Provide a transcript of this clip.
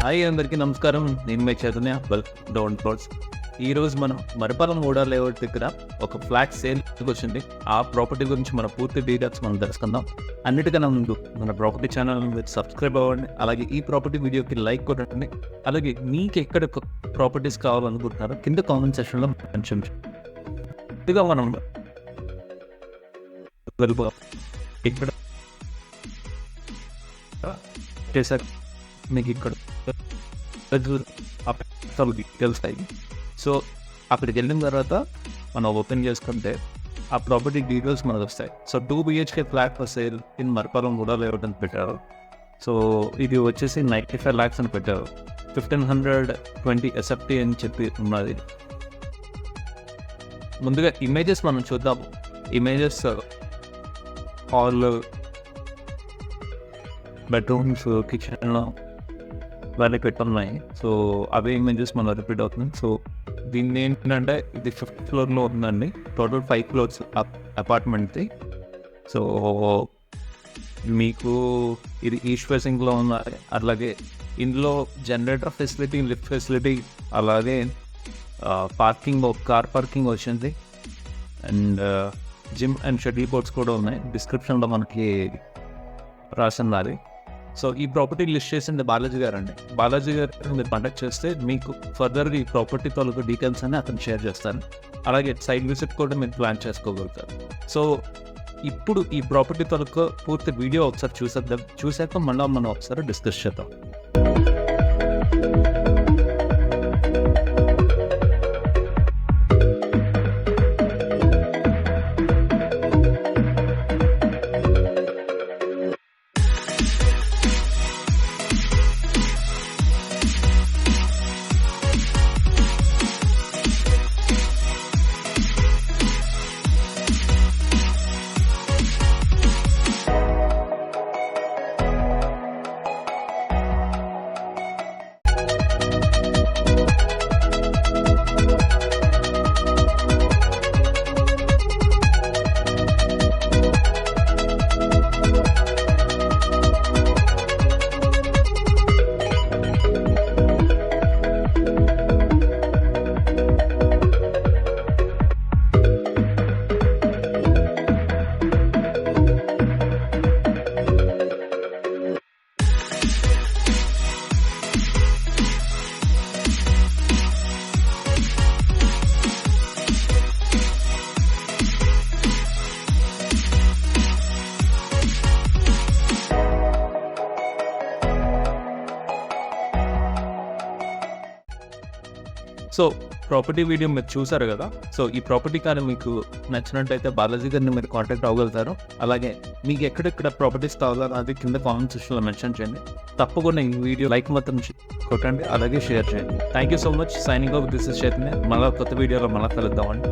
Hi అందరికీ నమస్కారం. నేను మీ చైతన్య. Welcome down plots. ఈరోజు మనం మరిపాలెం మూడా లేఅవుట్ దగ్గర ఒక ఫ్లాట్ సేల్కి వచ్చింది. ఆ ప్రాపర్టీ గురించి మన పూర్తి డీటెయిల్స్ మనం తెలుసుకుందాం. అన్నిటికన్నా ముందు మన ప్రాపర్టీ ఛానల్ మీరు సబ్స్క్రైబ్ అవ్వండి. అలాగే ఈ ప్రాపర్టీ వీడియోకి లైక్ కొట్టండి. అలాగే మీకు ఎక్కడ ప్రాపర్టీస్ కావాలనుకుంటున్నారో కింద కామెంట్ సెక్షన్లో మెన్షన్ చేయండి. ఇదిగా మనం వెళ్ళిపోదాం. ఇక్కడ చేశాక మీకు ఇక్కడ డీటెయిల్స్ అయ్యి సో అక్కడికి వెళ్ళిన తర్వాత మనం ఓపెన్ చేసుకుంటే ఆ ప్రాపర్టీ డీటెయిల్స్ మనకు వస్తాయి. So 2 BHK flat for sale in Maripalem మూడా లేఅవుట్ అని పెట్టారు. సో ఇది వచ్చేసి 95 lakhs అని పెట్టారు. 1520 SFT అని చెప్పి ఉన్నది. ముందుగా ఇమేజెస్ మనం చూద్దాము. ఇమేజెస్ హాల్, బెడ్రూమ్స్, కిచెన్ ఇవన్నీ పెట్టున్నాయి. సో అవే ఇమేజెస్ మనం రిపీట్ అవుతుంది. సో దీన్ని ఏంటంటే ఇది 5th floor ఉందండి. Total 5 floors అపార్ట్మెంట్ది. సో మీకు ఇది ఈస్ట్ ఫేసింగ్లో ఉన్నది. అలాగే ఇందులో జనరేటర్ ఫెసిలిటీ, లిఫ్ట్ ఫెసిలిటీ, అలాగే పార్కింగ్, కార్ పార్కింగ్ వచ్చింది. And gym and shuttle courts కూడా ఉన్నాయి. డిస్క్రిప్షన్లో మనకి రాసింది. సో ఈ ప్రాపర్టీ లిస్ట్ చేసింది బాలాజీ గారు అండి. బాలాజీ గారు మీరు కాంటాక్ట్ చేస్తే మీకు ఫర్దర్గా ఈ ప్రాపర్టీ తాలూకు డీటెయిల్స్ అని అతను షేర్ చేస్తాను. అలాగే సైట్ విజిట్ కూడా మీరు ప్లాన్ చేసుకోగలుగుతారు. సో ఇప్పుడు ఈ ప్రాపర్టీ తాలూకు పూర్తి వీడియో ఒకసారి చూసేద్దాం. చూసాక మళ్ళీ మనం ఒకసారి డిస్కస్ చేద్దాం. సో ప్రాపర్టీ వీడియో మీరు చూసారు కదా. సో ఈ ప్రాపర్టీ కానీ మీకు నచ్చినట్టయితే బాలాజీ గారిని మీరు కాంటాక్ట్ అవ్వగలుగుతారు. అలాగే మీకు ఎక్కడెక్కడ ప్రాపర్టీస్ కావాలో అది కింద కామెంట్ సెక్షన్లో మెన్షన్ చేయండి. తప్పకుండా ఈ వీడియో లైక్ మాత్రం కొట్టండి, అలాగే షేర్ చేయండి. Thank you so much. Signing off, this is Chaitanya. మళ్ళీ కొత్త వీడియోలో మళ్ళీ కలుద్దామండి.